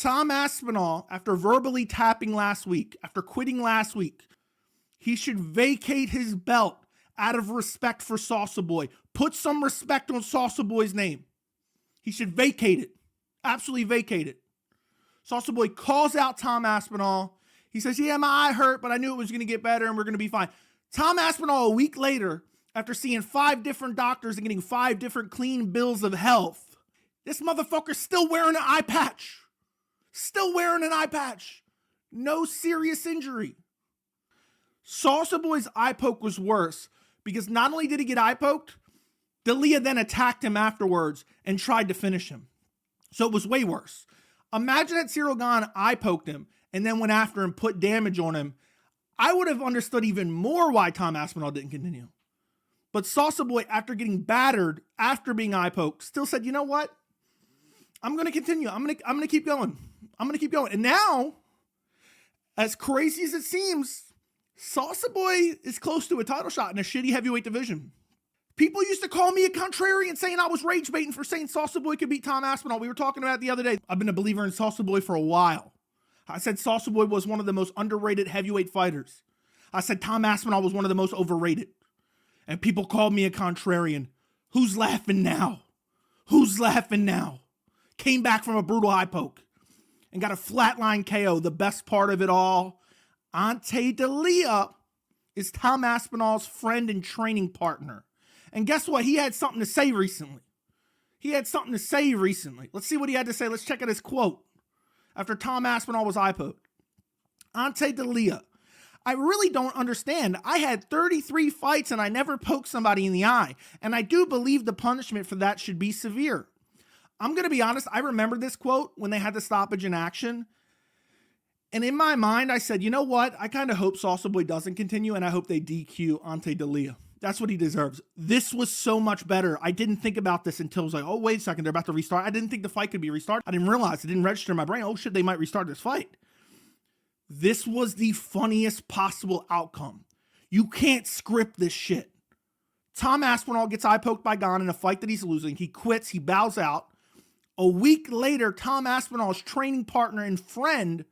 Tom Aspinall, after verbally tapping last week, after quitting last week, he should vacate his belt out of respect for Salsa Boy. Put some respect on Salsa Boy's name. He should vacate it. Absolutely vacate it. Salsa Boy calls out Tom Aspinall. He says, yeah, my eye hurt, but I knew it was going to get better and we're going to be fine. Tom Aspinall, a week later, after seeing 5 different doctors and getting 5 different clean bills of health, this motherfucker's still wearing an eye patch. Still wearing an eye patch. No serious injury. Salsa Boy's eye poke was worse because not only did he get eye poked, Delija then attacked him afterwards and tried to finish him. So it was way worse. Imagine that Cyril Gane eye poked him and then went after him, put damage on him. I would have understood even more why Tom Aspinall didn't continue. But Salsa Boy, after getting battered, after being eye poked, still said, you know what? I'm going to continue. I'm going to keep going. I'm going to keep going. And now, as crazy as it seems, Salsa Boy is close to a title shot in a shitty heavyweight division. People used to call me a contrarian saying I was rage baiting for saying Salsa Boy could beat Tom Aspinall. We were talking about it the other day. I've been a believer in Salsa Boy for a while. I said Salsa Boy was one of the most underrated heavyweight fighters. I said Tom Aspinall was one of the most overrated. And people called me a contrarian. Who's laughing now? Who's laughing now? Came back from a brutal eye poke and got a flatline KO. The best part of it all, Ante Delija is Tom Aspinall's friend and training partner. And guess what? He had something to say recently. Let's see what he had to say. Let's check out his quote after Tom Aspinall was eye poked. Ante Delija, I really don't understand. I had 33 fights and I never poked somebody in the eye. And I do believe the punishment for that should be severe. I'm going to be honest. I remember this quote when they had the stoppage in action. And in my mind, I said, you know what? I kind of hope Salsa Boy doesn't continue and I hope they DQ Ante Delija. That's what he deserves. This was so much better. I didn't think about this until it was like, oh, wait a second. They're about to restart. I didn't think the fight could be restarted. I didn't realize. It didn't register in my brain. Oh, shit, they might restart this fight. This was the funniest possible outcome. You can't script this shit. Tom Aspinall gets eye poked by Gane in a fight that he's losing. He quits. He bows out. A week later, Tom Aspinall's training partner and friend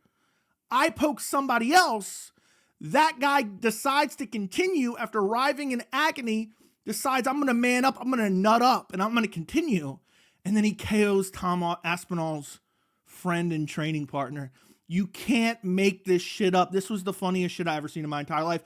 eye pokes somebody else. That guy decides to continue after arriving in agony, decides I'm going to man up, I'm going to nut up, and I'm going to continue. And then he KOs Tom Aspinall's friend and training partner. You can't make this shit up. This was the funniest shit I ever seen in my entire life.